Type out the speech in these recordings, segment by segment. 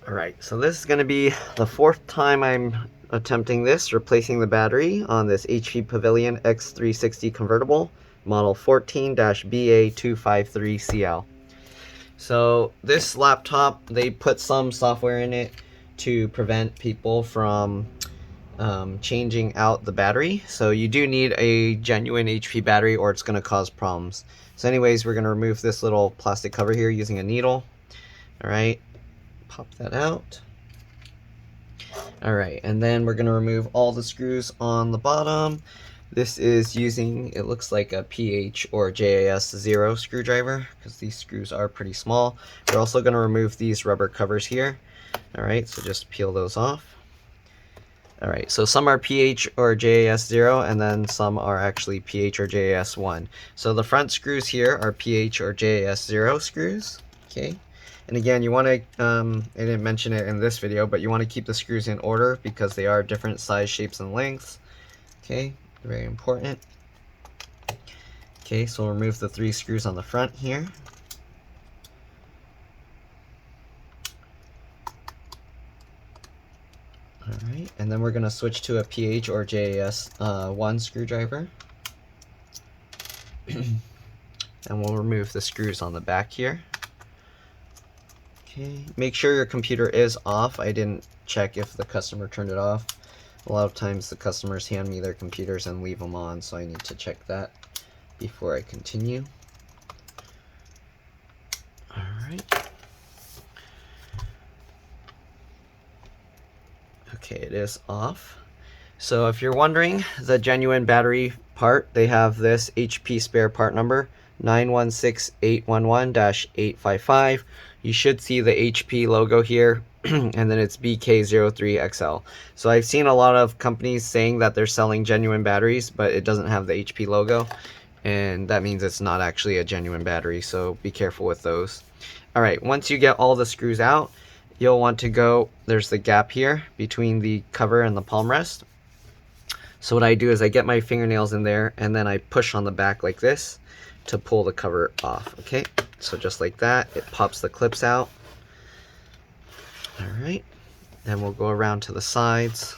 Alright, so this is going to be the 4th time I'm attempting this, replacing the battery on this HP Pavilion x360 convertible, model 14-BA253CL. So this laptop, they put some software in it to prevent people from changing out the battery. So you do need a genuine HP battery or it's going to cause problems. So anyways, we're going to remove this little plastic cover here using a needle. Alright, pop that out. Alright, and then we're going to remove all the screws on the bottom. This is using, it looks like a PH or JAS 0 screwdriver, because these screws are pretty small. We're also going to remove these rubber covers here. Alright, so just peel those off. Alright, so some are PH or JAS 0, and then some are actually PH or JAS 1. So the front screws here are PH or JAS 0 screws. Okay. And again, you want to, I didn't mention it in this video, but you want to keep the screws in order because they are different size, shapes, and lengths. Okay, very important. Okay, so we'll remove the 3 screws on the front here. Alright, and then we're going to switch to a PH or JAS 1 screwdriver. And we'll remove the screws on the back here. Okay, make sure your computer is off. I didn't check if the customer turned it off. A lot of times the customers hand me their computers and leave them on, so I need to check that before I continue. Alright. Okay, it is off. So if you're wondering, the genuine battery part, they have this HP spare part number 916811-855. You should see the HP logo here, and then it's BK03XL. So I've seen a lot of companies saying that they're selling genuine batteries, but it doesn't have the HP logo, and that means it's not actually a genuine battery, so be careful with those. Alright, once you get all the screws out, you'll want to go, there's the gap here between the cover and the palm rest. So what I do is I get my fingernails in there, and then I push on the back like this to pull the cover off. Okay, so just like that, it pops the clips out. Alright, then we'll go around to the sides,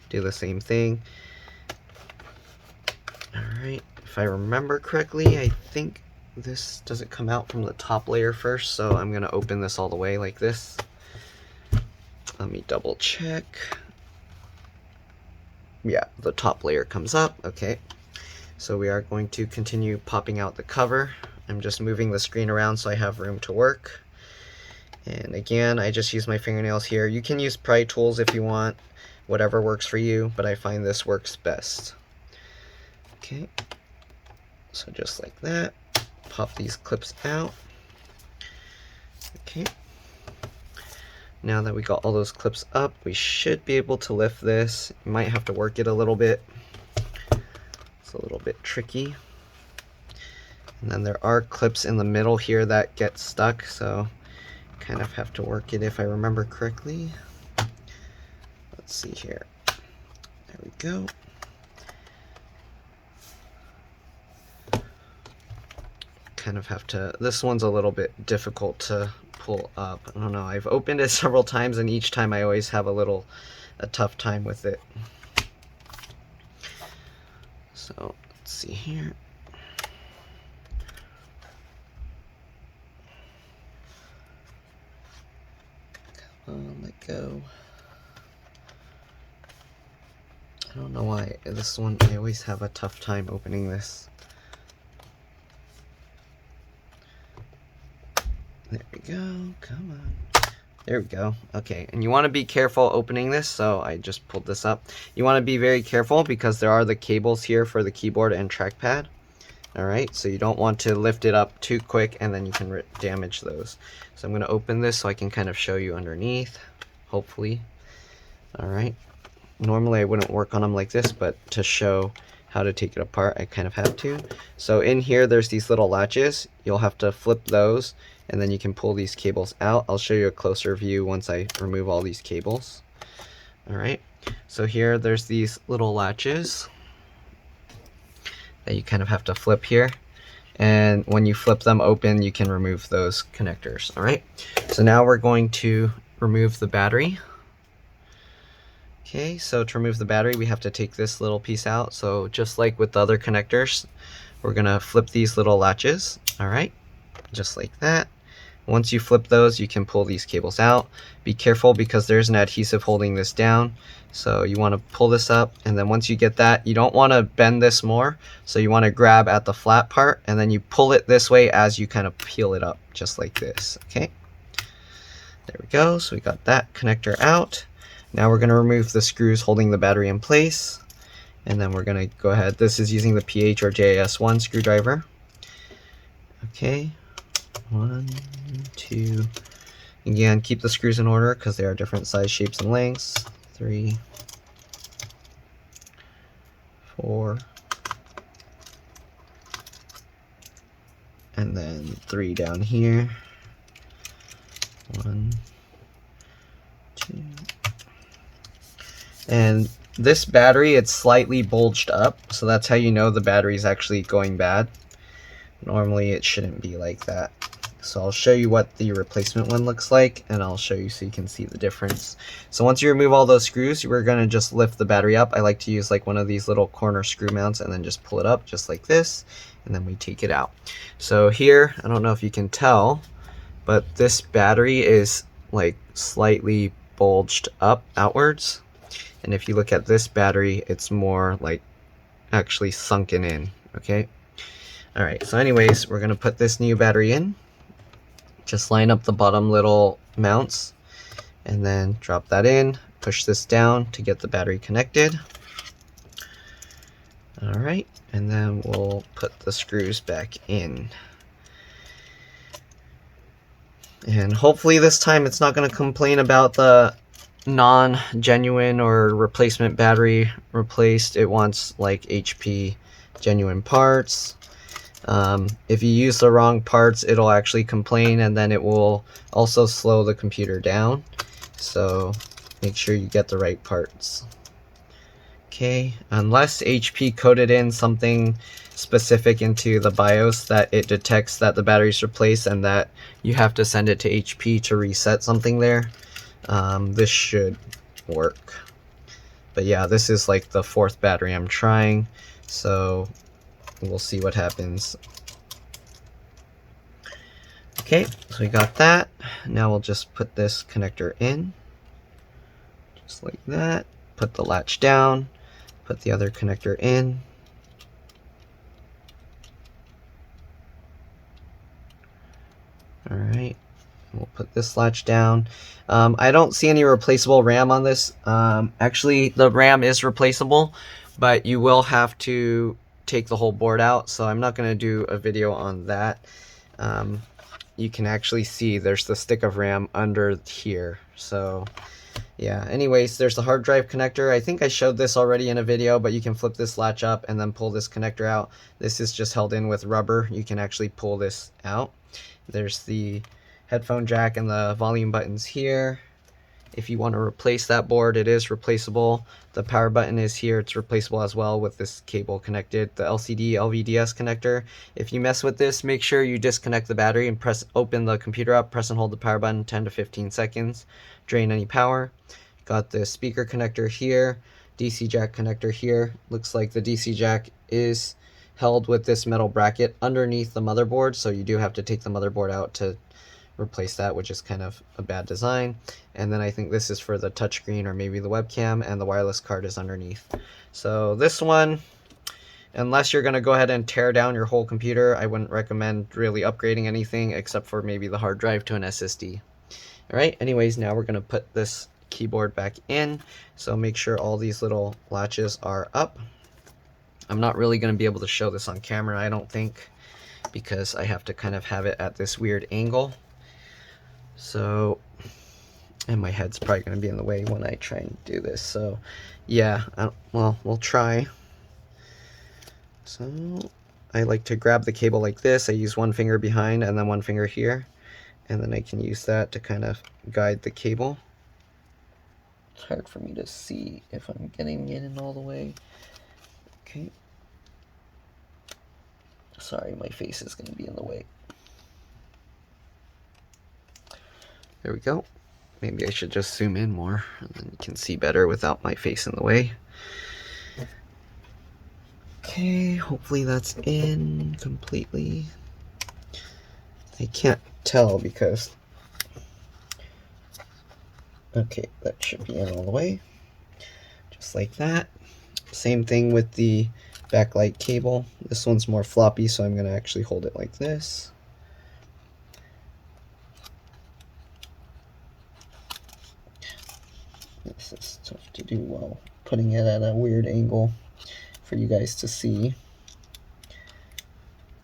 do the same thing. Alright, if I remember correctly, I think this doesn't come out from the top layer first, so I'm going to open this all the way like this. Let me double check. Yeah, the top layer comes up. Okay, so we are going to continue popping out the cover. I'm just moving the screen around so I have room to work. And again, I just use my fingernails here. You can use pry tools if you want, whatever works for you, but I find this works best. Okay, so just like that, pop these clips out. Okay, now that we got all those clips up, we should be able to lift this. You might have to work it a little bit. It's a little bit tricky. And then there are clips in the middle here that get stuck, so kind of have to work it if I remember correctly. Let's see here. There we go. Kind of have to, this one's a little bit difficult to pull up. I don't know, I've opened it several times and each time I always have a tough time with it. So let's see here. Come on, let go. I don't know why this one, I always have a tough time opening this. There we go, come on. There we go. Okay, and you want to be careful opening this, so I just pulled this up. You want to be very careful because there are the cables here for the keyboard and trackpad. Alright, so you don't want to lift it up too quick and then you can damage those. So I'm going to open this so I can kind of show you underneath, hopefully. Alright, normally I wouldn't work on them like this, but to show how to take it apart, I kind of have to. So in here, there's these little latches. You'll have to flip those, and then you can pull these cables out. I'll show you a closer view once I remove all these cables. Alright, so here there's these little latches that you kind of have to flip here. And when you flip them open, you can remove those connectors. Alright, so now we're going to remove the battery. Okay, so to remove the battery, we have to take this little piece out. So just like with the other connectors, we're gonna flip these little latches, all right, just like that. Once you flip those, you can pull these cables out. Be careful because there's an adhesive holding this down. So you want to pull this up, and then once you get that, you don't want to bend this more. So you want to grab at the flat part, and then you pull it this way as you kind of peel it up, just like this, okay? There we go, so we got that connector out. Now we're going to remove the screws holding the battery in place. And then we're going to go ahead. This is using the PH or JS1 screwdriver. Okay. 1, 2. Again, keep the screws in order because they are different size, shapes, and lengths. 3, 4, and then 3 down here. 1, 2. And this battery, it's slightly bulged up, so that's how you know the battery is actually going bad. Normally it shouldn't be like that. So I'll show you what the replacement one looks like, and I'll show you so you can see the difference. So once you remove all those screws, we're going to just lift the battery up. I like to use like one of these little corner screw mounts and then just pull it up just like this, and then we take it out. So here, I don't know if you can tell, but this battery is like slightly bulged up outwards. And if you look at this battery, it's more like actually sunken in, okay? All right, so anyways, we're gonna put this new battery in. Just line up the bottom little mounts and then drop that in, push this down to get the battery connected. All right, and then we'll put the screws back in. And hopefully this time it's not gonna complain about the non-genuine or replacement battery replaced. It wants like HP genuine parts. If you use the wrong parts, it'll actually complain, and then it will also slow the computer down. So make sure you get the right parts. Okay, unless HP coded in something specific into the BIOS that it detects that the battery's replaced and that you have to send it to HP to reset something there, this should work. But yeah, this is like the 4th battery I'm trying, so we'll see what happens. Okay, so we got that. Now we'll just put this connector in, just like that. Put the latch down, put the other connector in. All right, we'll put this latch down. I don't see any replaceable RAM on this. Actually, the RAM is replaceable, but you will have to take the whole board out, so I'm not going to do a video on that. You can actually see there's the stick of RAM under here. So yeah, anyways, there's the hard drive connector. I think I showed this already in a video, but you can flip this latch up and then pull this connector out. This is just held in with rubber. You can actually pull this out. There's the headphone jack and the volume buttons here. If you want to replace that board, it is replaceable. The power button is here. It's replaceable as well with this cable connected. The LCD LVDS connector. If you mess with this, make sure you disconnect the battery and open the computer up, press and hold the power button 10 to 15 seconds. Drain any power. Got the speaker connector here. DC jack connector here. Looks like the DC jack is held with this metal bracket underneath the motherboard, so you do have to take the motherboard out to replace that, which is kind of a bad design. And then I think this is for the touchscreen or maybe the webcam, and the wireless card is underneath. So this one, unless you're going to go ahead and tear down your whole computer, I wouldn't recommend really upgrading anything except for maybe the hard drive to an SSD. Alright, anyways, now we're going to put this keyboard back in, so make sure all these little latches are up. I'm not really going to be able to show this on camera, I don't think, because I have to kind of have it at this weird angle. So, and my head's probably going to be in the way when I try and do this. So, yeah, well, we'll try. So, I like to grab the cable like this. I use one finger behind and then one finger here. And then I can use that to kind of guide the cable. It's hard for me to see if I'm getting it in all the way. Okay. Sorry, my face is going to be in the way. There we go. Maybe I should just zoom in more, and then you can see better without my face in the way. Okay, hopefully that's in completely. I can't tell because... Okay, that should be in all the way. Just like that. Same thing with the backlight cable. This one's more floppy, so I'm going to actually hold it like this. This is tough to do while putting it at a weird angle for you guys to see.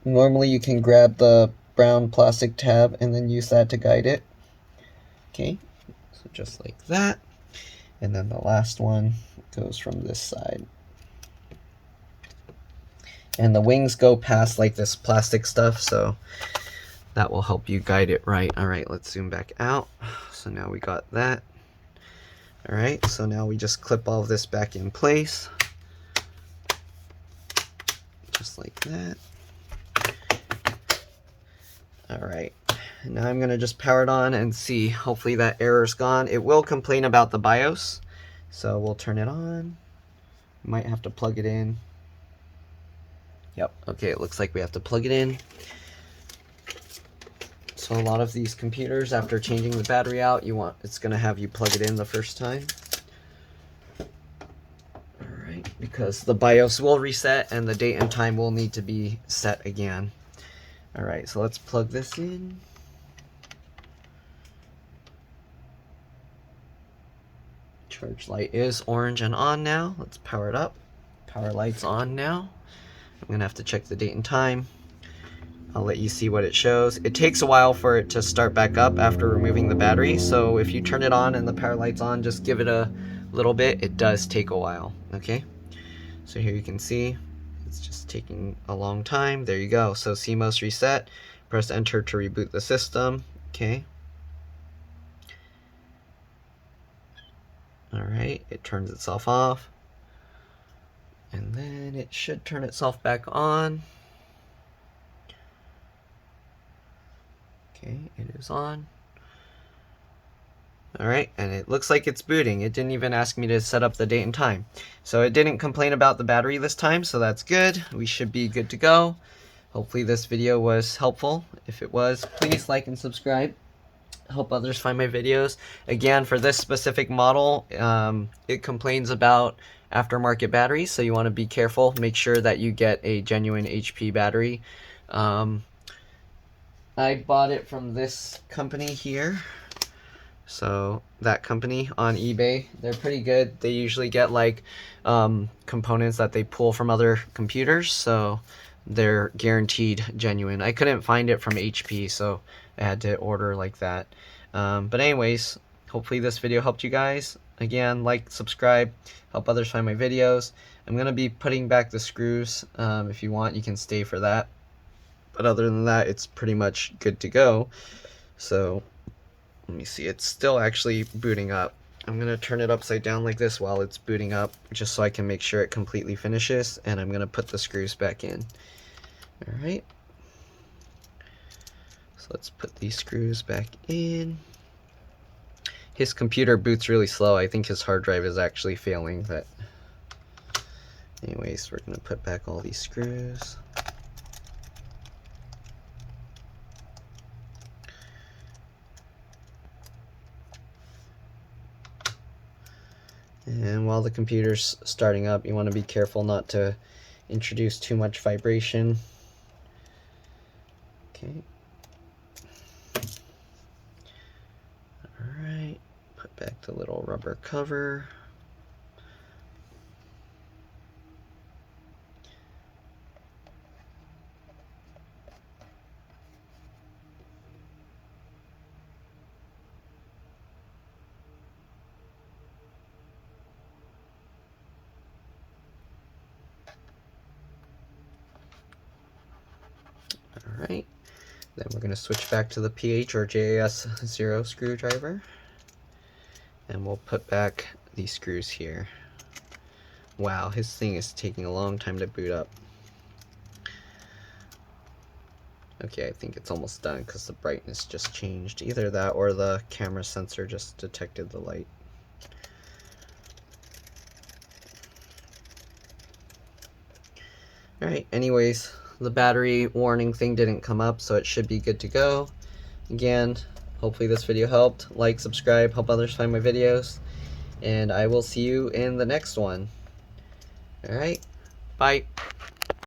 Normally you can grab the brown plastic tab and then use that to guide it. Okay, so just like that. And then the last one goes from this side. And the wings go past like this plastic stuff, so that will help you guide it right. All right, let's zoom back out. So now we got that. All right, so now we just clip all of this back in place. Just like that. All right, now I'm gonna just power it on and see. Hopefully that error's gone. It will complain about the BIOS, so we'll turn it on. Might have to plug it in. Yep, okay, it looks like we have to plug it in. So a lot of these computers, after changing the battery out, it's gonna have you plug it in the first time. All right, because the BIOS will reset and the date and time will need to be set again. All right, so let's plug this in. Charge light is orange and on now. Let's power it up. Power light's on now. I'm gonna have to check the date and time. I'll let you see what it shows. It takes a while for it to start back up after removing the battery, so if you turn it on and the power light's on, just give it a little bit. It does take a while, okay? So here you can see it's just taking a long time. There you go. So CMOS reset. Press enter to reboot the system. Okay. All right, it turns itself off. And then it should turn itself back on. Okay, it is on. All right, and it looks like it's booting. It didn't even ask me to set up the date and time. So it didn't complain about the battery this time, so that's good. We should be good to go. Hopefully this video was helpful. If it was, please like and subscribe. Help others find my videos. Again, for this specific model, it complains about aftermarket batteries, so you want to be careful. Make sure that you get a genuine HP battery. I bought it from this company here. So that company on eBay, they're pretty good. They usually get like components that they pull from other computers, so they're guaranteed genuine. I couldn't find it from HP, so I had to order like that. But anyways, hopefully this video helped you guys. Again, like, subscribe, help others find my videos. I'm going to be putting back the screws. If you want, you can stay for that. But other than that, it's pretty much good to go. So let me see, it's still actually booting up. I'm going to turn it upside down like this while it's booting up, just so I can make sure it completely finishes, and I'm going to put the screws back in. Alright. So let's put these screws back in. His computer boots really slow. I think his hard drive is actually failing, but anyways, we're going to put back all these screws. And while the computer's starting up, you want to be careful not to introduce too much vibration. Okay. Alright, put back the little rubber cover. Alright, then we're going to switch back to the PH or JAS0 screwdriver, and we'll put back these screws here. Wow, his thing is taking a long time to boot up. Okay, I think it's almost done because the brightness just changed. Either that or the camera sensor just detected the light. Alright, anyways, the battery warning thing didn't come up, so it should be good to go. Again, hopefully this video helped. Like, subscribe, help others find my videos, and I will see you in the next one. Alright, bye.